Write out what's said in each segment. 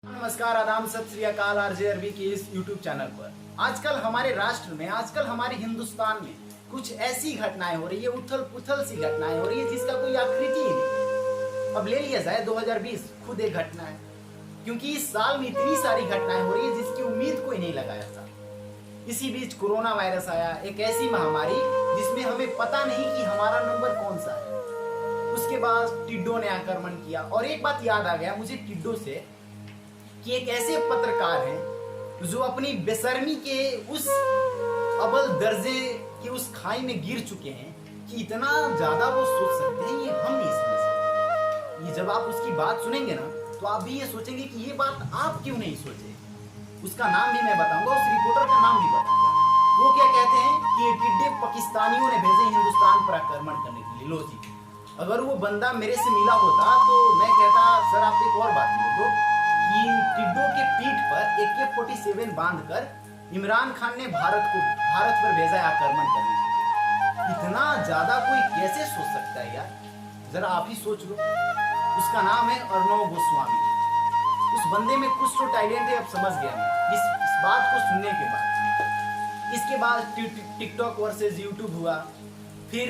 नमस्कार, आदाब, सत श्री अकाल। आरजे अरबी के इस YouTube चैनल पर आजकल हमारे राष्ट्र में, आजकल हमारे हिंदुस्तान में कुछ ऐसी घटनाएं हो रही है, उथल पुथल सी घटनाएं हो रही है जिसका कोई आकृति ही नहीं। अब ले लिया जाए 2020 खुद एक घटना है, क्योंकि इस साल में इतनी सारी घटनाएं हो रही है जिसकी उम्मीद कोई नहीं लगाया था। इसी बीच कोरोना वायरस आया, एक ऐसी महामारी जिसमें हमें पता नहीं कि हमारा नंबर कौन सा है। उसके बाद टिड्डों ने आक्रमण किया, और एक बात याद आ गया मुझे टिड्डों से कि एक ऐसे पत्रकार हैं जो अपनी बेशर्मी के उस अव्वल दर्जे के उस खाई में गिर चुके हैं कि इतना ज्यादा वो सोच सकते हैं, ये हम नहीं समझ सकते। ये जब आप उसकी बात सुनेंगे ना तो आप भी ये सोचेंगे कि ये बात आप क्यों नहीं सोचे। उसका नाम भी मैं बताऊंगा, उस रिपोर्टर का नाम भी बताऊंगा। वो क्या कहते हैं कि ये टिड्डे पाकिस्तानियों ने भेजे हिंदुस्तान पर आक्रमण करने के लिए। लो जी, अगर वो बंदा मेरे से मिला होता तो मैं कहता सर आप एक और बात बोल दो कि टिड्डों के पीठ पर AK-47 बांधकर इमरान खान ने भारत पर भेजा आक्रमण करने के लिए। इतना ज्यादा कोई कैसे सोच सकता है यार, जरा आप ही सोच लो। उसका नाम है अर्णव गोस्वामी। उस बंदे में कुछ तो टैलेंट है, अब समझ गया मैं इस बात को सुनने के बाद। इसके बाद टिकटॉक वर्सेस यूट्यूब हुआ। फिर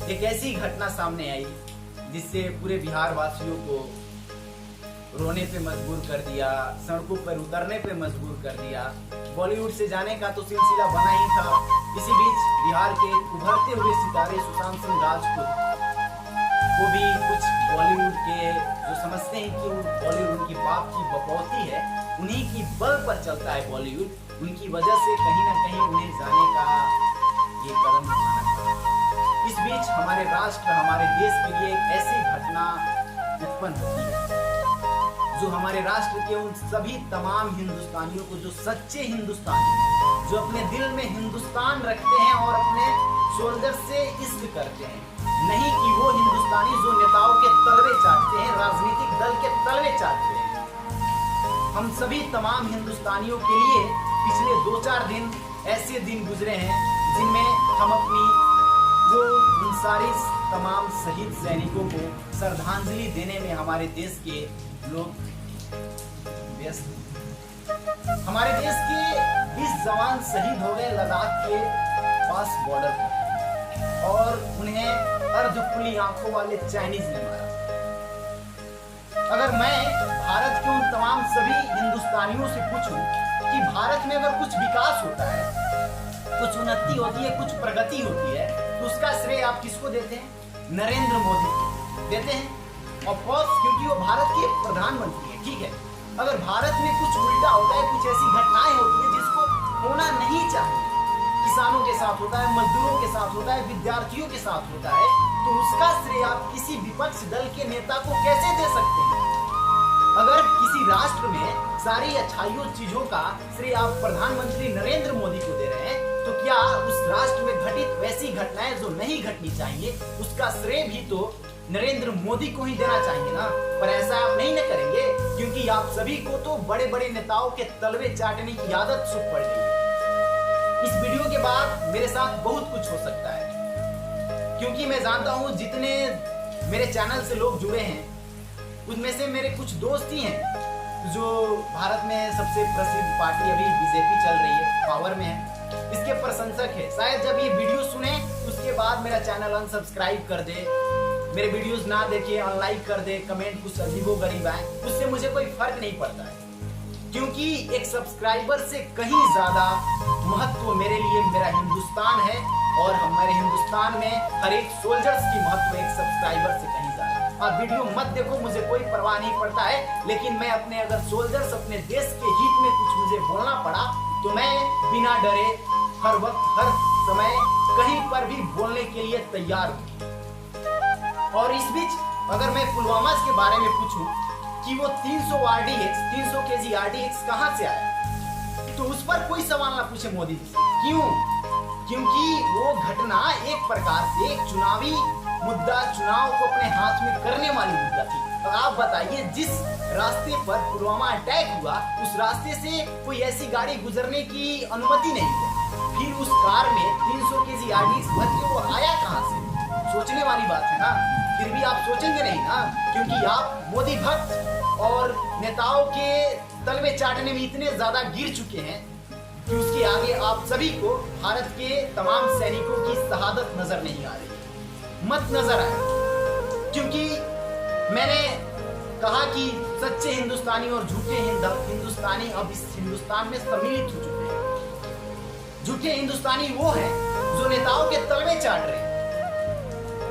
एक ऐसी घटना सामने आई जिससे पूरे बिहार वासियों को रोने पे मजबूर कर दिया, सड़कों पर उतरने पे मजबूर कर दिया। बॉलीवुड से जाने का तो सिलसिला बना ही था। इसी बीच बिहार के उभरते हुए सितारे सुशांत सिंह राजपूत को भी कुछ बॉलीवुड के जो समझते हैं कि बॉलीवुड की बाप की बकौती है, उन्हीं की बल पर चलता है बॉलीवुड, उनकी वजह से कहीं ना कहीं उन्हें जाने का ये कदम उठाना पड़ा। इस बीच हमारे राष्ट्र, हमारे देश के लिए एक ऐसी घटना उत्पन्न होती है जो हमारे राष्ट्र के उन सभी तमाम हिंदुस्तानियों को, जो सच्चे हिंदुस्तानी, जो अपने दिल में हिंदुस्तान रखते हैं और अपने सोल्जर से इश्क करते हैं, नहीं कि वो हिंदुस्तानी जो नेताओं के तलवे चाटते हैं, राजनीतिक दल के तलवे चाटते हैं। हम सभी तमाम हिंदुस्तानियों के लिए पिछले 2-4 दिन ऐसे दिन गुजरे हैं जिनमें हम अपनी वो उन सारे तमाम शहीद सैनिकों को श्रद्धांजलि देने में हमारे देश के लोग व्यस्त। हमारे देश के 20 जवान शहीद हो गए लद्दाख के पास बॉर्डर पर, और उन्हें अर्ध खुली आंखों वाले चाइनीज ने मारा। अगर मैं भारत के उन तमाम सभी हिंदुस्तानियों से पूछूं कि भारत में अगर कुछ विकास होता है, कुछ उन्नति होती है, कुछ प्रगति होती है, तो उसका श्रेय आप किसको देते हैं? नरेंद्र मोदी को देते हैं। ऑफ कोर्स, क्योंकि वो भारत के प्रधानमंत्री है। ठीक है, अगर भारत में कुछ उल्टा होता है, कुछ ऐसी घटनाएं होती है जिसको होना नहीं चाहिए, किसानों के साथ होता है, मजदूरों के साथ होता है, विद्यार्थियों के साथ होता है, तो उसका श्रेय आप किसी विपक्ष दल के नेता को कैसे दे सकते हैं? अगर किसी राष्ट्र में सारी अच्छाइयों चीजों का श्रेय आप प्रधानमंत्री नरेंद्र मोदी को दे रहे हैं, तो क्या उस राष्ट्र में घटित वैसी घटनाएं जो नहीं घटनी चाहिए, उसका श्रेय भी तो नरेंद्र मोदी को ही देना चाहिए ना? पर ऐसा आप नहीं न करेंगे, क्योंकि आप सभी को तो बड़े बड़े नेताओं के तलवे चाटने की आदत छुप पड़ गई है। इस वीडियो के बाद मेरे साथ बहुत कुछ हो सकता है, क्योंकि मैं जानता हूं जितने मेरे चैनल से लोग जुड़े हैं उनमें से मेरे कुछ दोस्त ही हैं जो भारत में सबसे प्रसिद्ध पार्टी अभी बीजेपी चल रही है, पावर में है, इसके प्रशंसक है। शायद जब ये वीडियो सुने उसके बाद मेरा चैनल अनसब्सक्राइब कर दे, मेरे वीडियोस ना देखे, अनलाइक कर दे, कमेंट कुछ अजीबोगरीब आए, उससे मुझे कोई फर्क नहीं पड़ता है, क्योंकि एक सब्सक्राइबर से कहीं ज्यादा महत्व मेरे लिए मेरा हिंदुस्तान है, और हमारे हिंदुस्तान में हर एक सोल्जर्स की महत्व एक सब्सक्राइबर से कहीं ज्यादा। आप वीडियो मत देखो, मुझे कोई परवाह नहीं पड़ता है, लेकिन मैं अपने अगर सोल्जर्स, अपने देश के हित में कुछ मुझे बोलना पड़ा तो मैं बिना डरे हर वक्त, हर समय, कहीं पर भी बोलने के लिए तैयार हूँ। और इस बीच अगर मैं पुलवामा के बारे में पूछूं कि वो 300 केजी RDX कहां से आया, तो उस पर कोई सवाल ना पूछे मोदी जी से। क्यों? क्योंकि वो घटना एक प्रकार से एक चुनावी मुद्दा, चुनाव को अपने हाथ में करने वाली मुद्दा थी। तो आप बताइए, जिस रास्ते पर पुलवामा अटैक हुआ उस रास्ते से कोई ऐसी गाड़ी गुजरने की अनुमति नहीं है, फिर उस कार में 300 केजी RDX भर के वो आया कहां से? सोचने वाली बात है ना। फिर भी आप सोचेंगे नहीं ना, क्योंकि आप मोदी भक्त और नेताओं के तलवे चाटने में इतने ज्यादा गिर चुके हैं कि उसके आगे आप सभी को भारत के तमाम सैनिकों की शहादत नजर नहीं आ रही, मत नजर आए। क्योंकि मैंने कहा कि सच्चे हिंदुस्तानी और झूठे हिंदुस्तानी अब इस हिंदुस्तान में सम्मिलित हो चुके हैं। झूठे हिंदुस्तानी वो हैं जो नेताओं के तलवे चाट रहे हैं।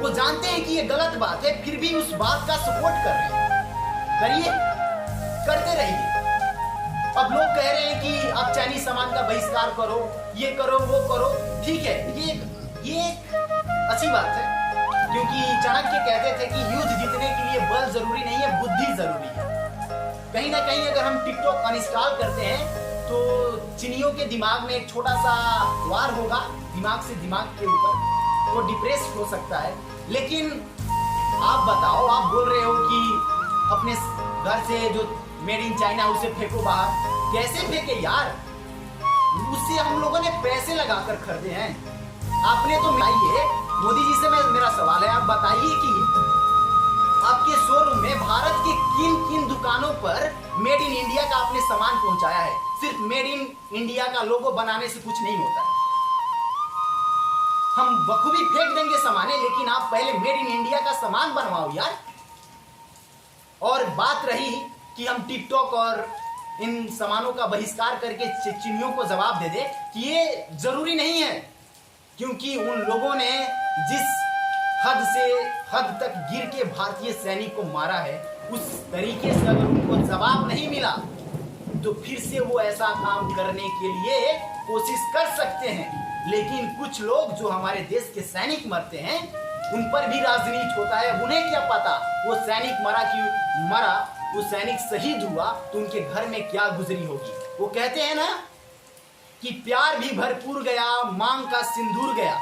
वो जानते हैं कि ये गलत बात है, फिर भी उस बात का सपोर्ट कर रहे हैं। करिए, करते रहिए। अब लोग कह रहे हैं कि आप चाइनीज सामान का बहिष्कार करो, ये करो, वो करो। ठीक है, ये अच्छी बात है, क्योंकि चाणक्य कहते थे कि युद्ध जीतने के लिए बल जरूरी नहीं है, बुद्धि जरूरी है। कहीं ना कहीं अगर हम टिकटॉक अनइंस्टॉल करते हैं तो चीनियों के दिमाग में एक छोटा सा वार होगा, दिमाग से दिमाग के ऊपर, वो डिप्रेस हो सकता है। लेकिन आप बताओ, आप बोल रहे हो कि अपने घर से जो मेड इन चाइना उसे फेंको बाहर। कैसे फेंके यार? उससे हम लोगों ने पैसे लगाकर खरीदे हैं, आपने तो मिलाइए। मोदी जी से मेरा सवाल है, आप बताइए कि आपके शोरूम में भारत के किन किन दुकानों पर मेड इन इंडिया का आपने सामान पहुंचाया है? सिर्फ मेड इन इंडिया का लोगो बनाने से कुछ नहीं होता है। हम बखूबी फेंक देंगे सामाने, लेकिन आप पहले मेड इन इंडिया का सामान बनवाओ यार। और बात रही कि हम टिकटॉक और इन सामानों का बहिष्कार करके चीनियों को जवाब दे दे कि ये जरूरी नहीं है, क्योंकि उन लोगों ने जिस हद से हद तक गिर के भारतीय सैनिक को मारा है, उस तरीके से अगर उनको जवाब नहीं मिला तो फिर से वो ऐसा काम करने के लिए कोशिश कर सकते हैं। लेकिन कुछ लोग जो हमारे देश के सैनिक मरते हैं, उन पर भी राजनीति होता है। उन्हें क्या पता वो सैनिक मरा कि मरा, वो सैनिक शहीद हुआ तो उनके घर में क्या गुजरी होगी। वो कहते हैं ना कि प्यार भी भरपूर गया, मांग का सिंदूर गया।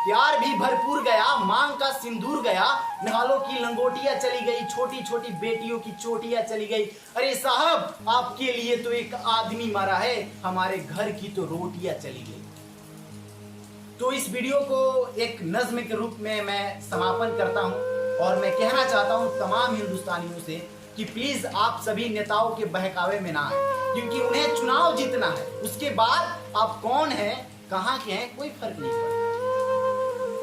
प्यार भी भरपूर गया, मांग का सिंदूर गया, निहालों की लंगोटियां चली गई, छोटी छोटी बेटियों की चोटियां चली गई। अरे साहब, आपके लिए तो एक आदमी मरा है, हमारे घर की तो रोटियां चली गई। तो इस वीडियो को एक नज्म के रूप में मैं समापन करता हूं और मैं कहना चाहता हूं तमाम हिंदुस्तानियों से कि प्लीज आप सभी नेताओं के बहकावे में ना आए, क्योंकि उन्हें चुनाव जीतना है। उसके बाद आप कौन हैं, कहां के हैं, कोई फर्क नहीं पड़ता।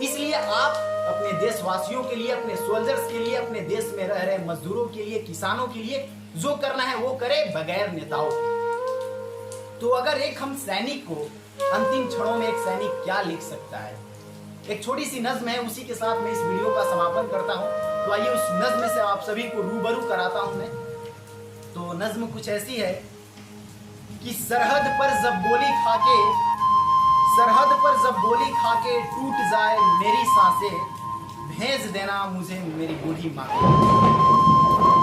इसलिए आप अपने देशवासियों के लिए, अपने सोल्जर्स के लिए, अपने देश में रह रहे मजदूरों के लिए, किसानों के लिए जो करना है वो करें, बगैर नेताओं के। तो अगर एक हम सैनिक को अंतिम क्षणों में, एक सैनिक क्या लिख सकता है, एक छोटी सी नज्म है, उसी के साथ मैं इस वीडियो का समापन करता हूं। तो आइए उस नज्म से आप सभी को रूबरू कराता हूं मैं। तो नज्म कुछ ऐसी है कि सरहद पर जब गोली खाके टूट जाए मेरी सांसें, भेज देना मुझे मेरी बूढ़ी माँ को।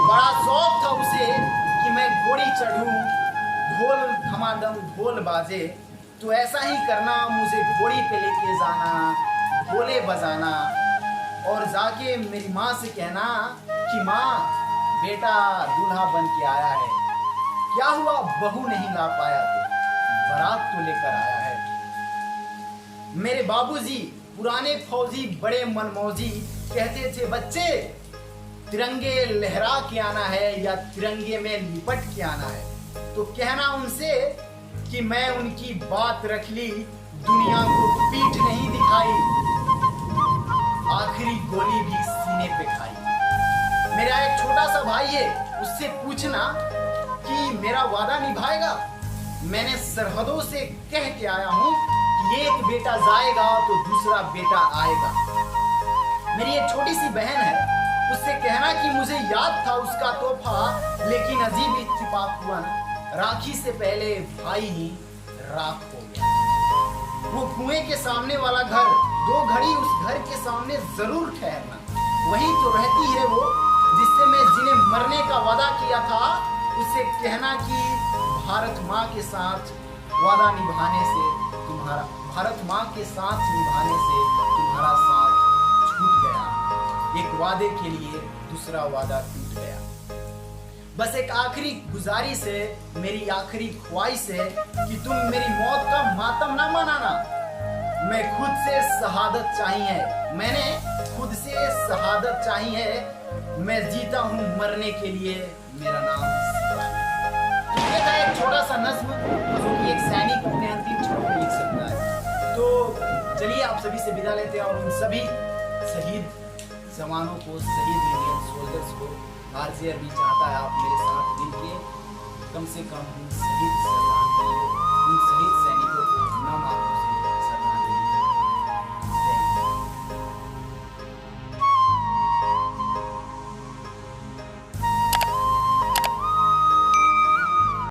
बड़ा शौक था उसे कि मैं घोड़ी चढ़ूं, ढोल धमाधम ढोल बाजे, तो ऐसा ही करना, मुझे घोड़ी पे लेके जाना, ढोले बजाना, और जाके मेरी माँ से कहना कि माँ, बेटा दूल्हा बन के आया है। क्या हुआ, बहू नहीं ला पाया तो बारात तो लेकर आया है। मेरे बाबूजी पुराने फौजी बड़े मनमौजी कहते थे, बच्चे तिरंगे लहरा के आना है या तिरंगे में लिपट के आना है। तो कहना उनसे कि मैं उनकी बात रख ली, दुनिया को पीठ नहीं दिखाई, आखिरी गोली भी सीने पे खाई। मेरा एक छोटा सा भाई है, उससे पूछना कि मेरा वादा निभाएगा। मैंने सरहदों से कह के आया हूं कि एक बेटा जाएगा तो दूसरा बेटा आएगा। मेरी एक छोटी सी बहन है, उससे कहना कि मुझे याद था उसका तोहफा, लेकिन अजीब इत्तेफाक हुआ ना, राखी से पहले भाई ही राख हो गया। वो कुएं के सामने वाला घर, 2 घड़ी उस घर के सामने जरूर ठहरना, वहीं तो रहती है वो जिससे मैं जिन्हें मरने का वादा किया था। उससे कहना कि भारत माँ के साथ वादा निभाने से तुम्हारा, भारत माँ के साथ निभाने से तुम्हारा साथ छूट गया, एक वादे के लिए दूसरा वादा टूट गया। बस एक आखिरी गुजारिश है, मेरी आखिरी ख्वाहिश है कि तुम मेरी मौत का मातम ना मनाना। मैं खुद से शहादत चाही है, मैंने खुद से शहादत चाही है, मैं जीता हूँ मरने के लिए, मेरा नाम सिपाही। तो ये था एक छोटा सा नज्म जो कि एक सैनिक अपने अंतिम क्षणों में लिख सकता है। तो चलिए आप सभी से विदा लेते हैं और उन सभी शहीद जवानों को, शहीद इंडियन सोल्जर्स को आरजेआरबी चाहता है आप मेरे साथ मिलके कम से कम उन शहीद सरदार, उन शहीद